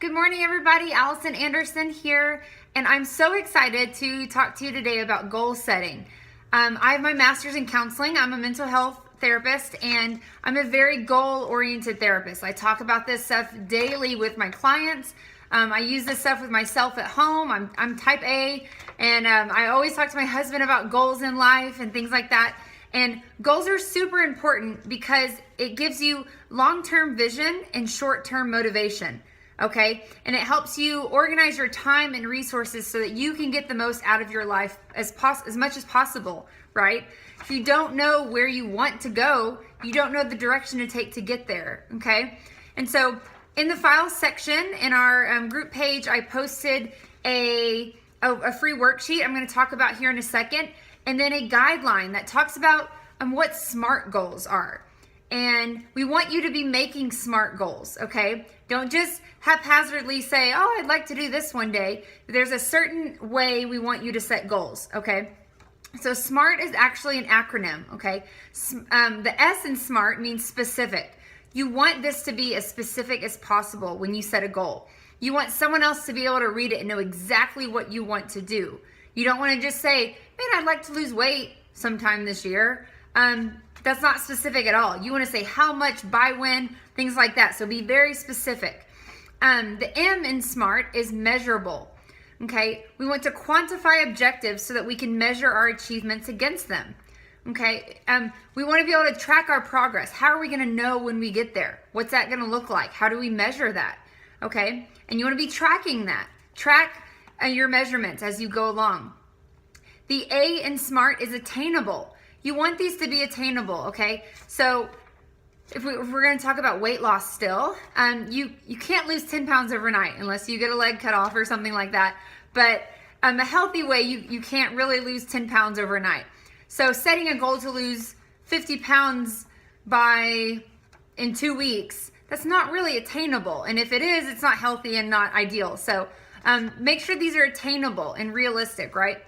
Good morning, everybody. Allison Anderson here, and I'm so excited to talk to you today about goal setting. I have my master's in counseling. I'm a mental health therapist, and I'm a very goal-oriented therapist. I talk about this stuff daily with my clients. I use this stuff with myself at home. I'm type A, and I always talk to my husband about goals in life and things like that. And goals are super important because it gives you long-term vision and short-term motivation. Okay, and it helps you organize your time and resources so that you can get the most out of your life as much as possible, right? If you don't know where you want to go, you don't know the direction to take to get there, okay? And so in the files section in our group page, I posted a free worksheet I'm going to talk about here in a second, and then a guideline that talks about what SMART goals are. And we want you to be making SMART goals, okay? Don't just haphazardly say, oh, I'd like to do this one day. There's a certain way we want you to set goals, okay? So SMART is actually an acronym, okay? The S in SMART means specific. You want this to be as specific as possible when you set a goal. You want someone else to be able to read it and know exactly what you want to do. You don't want to just say, man, I'd like to lose weight sometime this year. That's not specific at all. You want to say how much, by when, things like that. So be very specific. The M in SMART is measurable. Okay, we want to quantify objectives so that we can measure our achievements against them. Okay, we want to be able to track our progress. How are we going to know when we get there? What's that going to look like? How do we measure that? Okay, and you want to be tracking that. Track your measurements as you go along. The A in SMART is attainable. You want these to be attainable, okay? So if we're going to talk about weight loss still, you can't lose 10 pounds overnight unless you get a leg cut off or something like that. But a healthy way, you can't really lose 10 pounds overnight. So setting a goal to lose 50 pounds in 2 weeks, that's not really attainable. And if it is, it's not healthy and not ideal. So make sure these are attainable and realistic, right?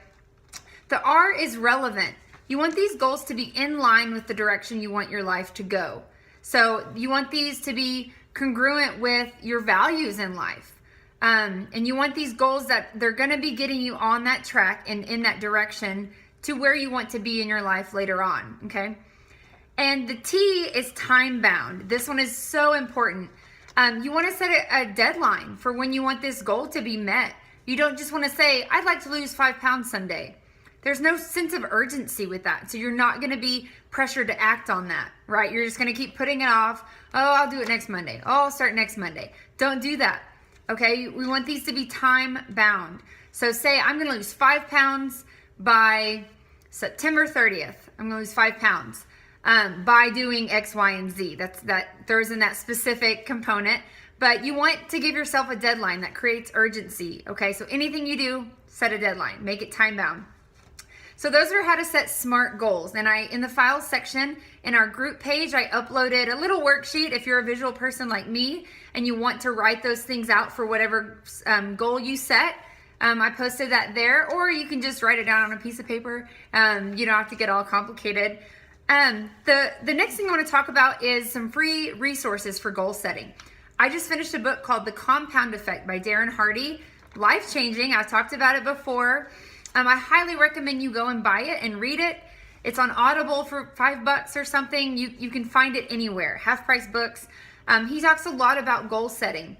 The R is relevant. You want these goals to be in line with the direction you want your life to go. So you want these to be congruent with your values in life. And you want these goals that they're going to be getting you on that track and in that direction to where you want to be in your life later on, okay? And the T is time bound. This one is so important. You want to set a deadline for when you want this goal to be met. You don't just want to say, I'd like to lose 5 pounds someday. There's no sense of urgency with that. So you're not going to be pressured to act on that, right? You're just going to keep putting it off. Oh, I'll do it next Monday. Oh, I'll start next Monday. Don't do that, okay? We want these to be time bound. So say I'm going to lose 5 pounds by September 30th. I'm going to lose 5 pounds by doing X, Y, and Z. That throws in that specific component. But you want to give yourself a deadline that creates urgency, okay? So anything you do, set a deadline. Make it time bound. So those are how to set SMART goals. And in the files section in our group page, I uploaded a little worksheet if you're a visual person like me and you want to write those things out for whatever goal you set. I posted that there, or you can just write it down on a piece of paper. You don't have to get all complicated. The next thing I want to talk about is some free resources for goal setting. I just finished a book called The Compound Effect by Darren Hardy. Life-changing. I've talked about it before. I highly recommend you go and buy it and read it. It's on Audible for $5 or something. You can find it anywhere. Half-price books. He talks a lot about goal setting.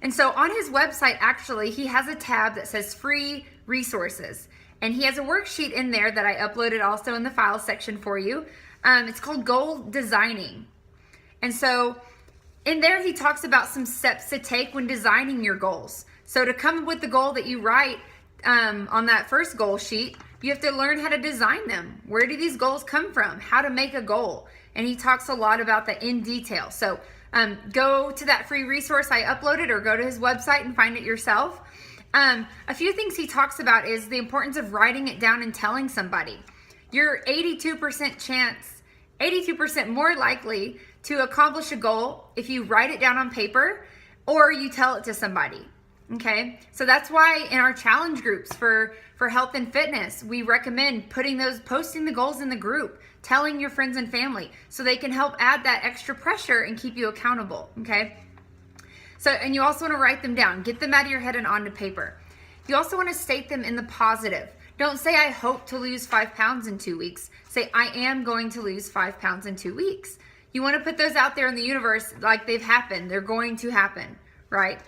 And so on his website, actually, he has a tab that says free resources. And he has a worksheet in there that I uploaded also in the files section for you. It's called Goal Designing. And so in there, he talks about some steps to take when designing your goals. So to come up with the goal that you write, on that first goal sheet, you have to learn how to design them. Where do these goals come from? How to make a goal. And he talks a lot about that in detail. So go to that free resource I uploaded or go to his website and find it yourself. A few things he talks about is the importance of writing it down and telling somebody. You're 82% more likely to accomplish a goal if you write it down on paper or you tell it to somebody. Okay, so that's why in our challenge groups for health and fitness, we recommend posting the goals in the group, telling your friends and family so they can help add that extra pressure and keep you accountable, okay? And you also want to write them down. Get them out of your head and onto paper. You also want to state them in the positive. Don't say, I hope to lose 5 pounds in 2 weeks. Say, I am going to lose 5 pounds in 2 weeks. You want to put those out there in the universe like they've happened. They're going to happen, right?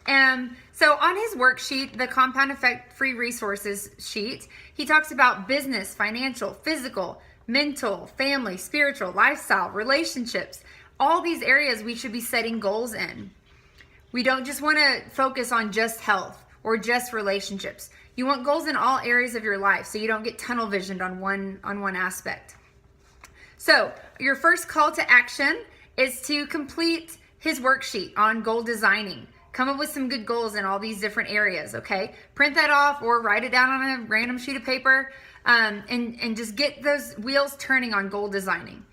And so on his worksheet, the Compound Effect Free Resources sheet, he talks about business, financial, physical, mental, family, spiritual, lifestyle, relationships. All these areas we should be setting goals in. We don't just want to focus on just health or just relationships. You want goals in all areas of your life so you don't get tunnel visioned on one aspect. So your first call to action is to complete his worksheet on goal designing. Come up with some good goals in all these different areas, okay? Print that off or write it down on a random sheet of paper, and just get those wheels turning on goal designing.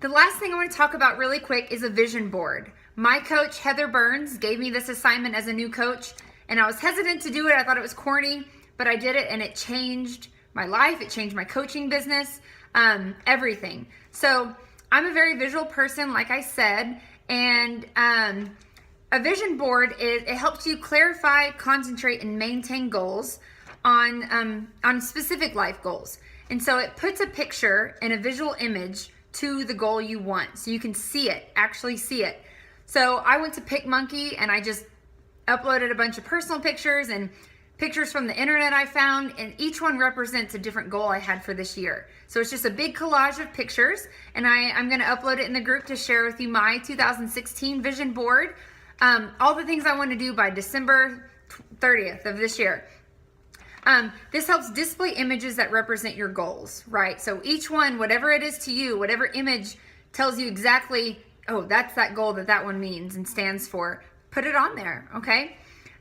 The last thing I want to talk about really quick is a vision board. My coach, Heather Burns, gave me this assignment as a new coach, and I was hesitant to do it. I thought it was corny, but I did it, and it changed my life. It changed my coaching business, everything. So I'm a very visual person, like I said, and a vision board it helps you clarify, concentrate, and maintain goals on specific life goals. And so it puts a picture and a visual image to the goal you want, so you can see it, actually see it. So I went to PicMonkey and I just uploaded a bunch of personal pictures and pictures from the internet I found, and each one represents a different goal I had for this year. So it's just a big collage of pictures, and I'm going to upload it in the group to share with you my 2016 vision board. All the things I want to do by December 30th of this year. This helps display images that represent your goals, right? So each one, whatever it is to you, whatever image tells you exactly, oh, that's that goal that one means and stands for, put it on there, okay?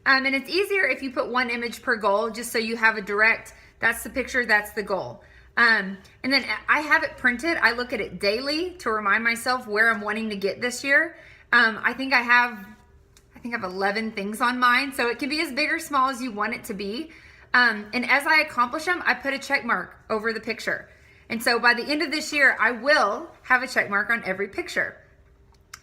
And it's easier if you put one image per goal, just so you have a direct, that's the picture, that's the goal. And then I have it printed. I look at it daily to remind myself where I'm wanting to get this year. I think I have 11 things on mine, so it can be as big or small as you want it to be. And as I accomplish them, I put a check mark over the picture. And so by the end of this year, I will have a check mark on every picture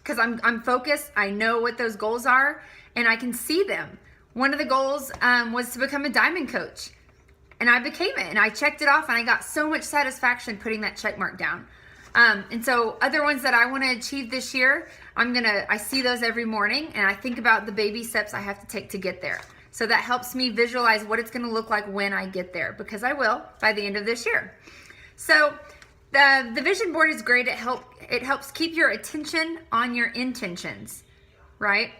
because I'm focused. I know what those goals are and I can see them. One of the goals was to become a diamond coach, and I became it, and I checked it off, and I got so much satisfaction putting that check mark down. And so other ones that I want to achieve this year, I see those every morning, and I think about the baby steps I have to take to get there. So that helps me visualize what it's going to look like when I get there, because I will by the end of this year. So the vision board is great. It helps keep your attention on your intentions, right?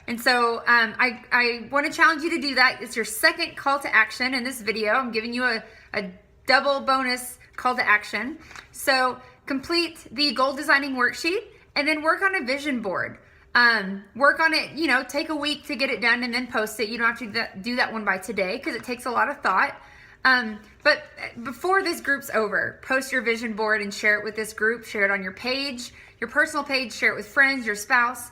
And so I want to challenge you to do that. It's your second call to action in this video. I'm giving you a double bonus call to action. So complete the goal designing worksheet and then work on a vision board. Work on it, take a week to get it done and then post it. You don't have to do that one by today because it takes a lot of thought. But before this group's over, post your vision board and share it with this group. Share it on your page, your personal page, share it with friends, your spouse.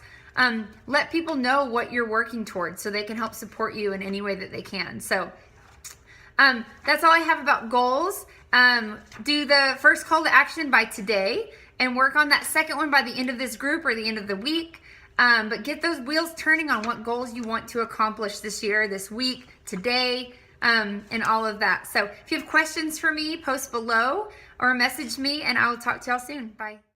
Let people know what you're working towards so they can help support you in any way that they can. So that's all I have about goals. Do the first call to action by today and work on that second one by the end of this group or the end of the week. But get those wheels turning on what goals you want to accomplish this year, this week, today, and all of that. So if you have questions for me, post below or message me, and I will talk to y'all soon. Bye.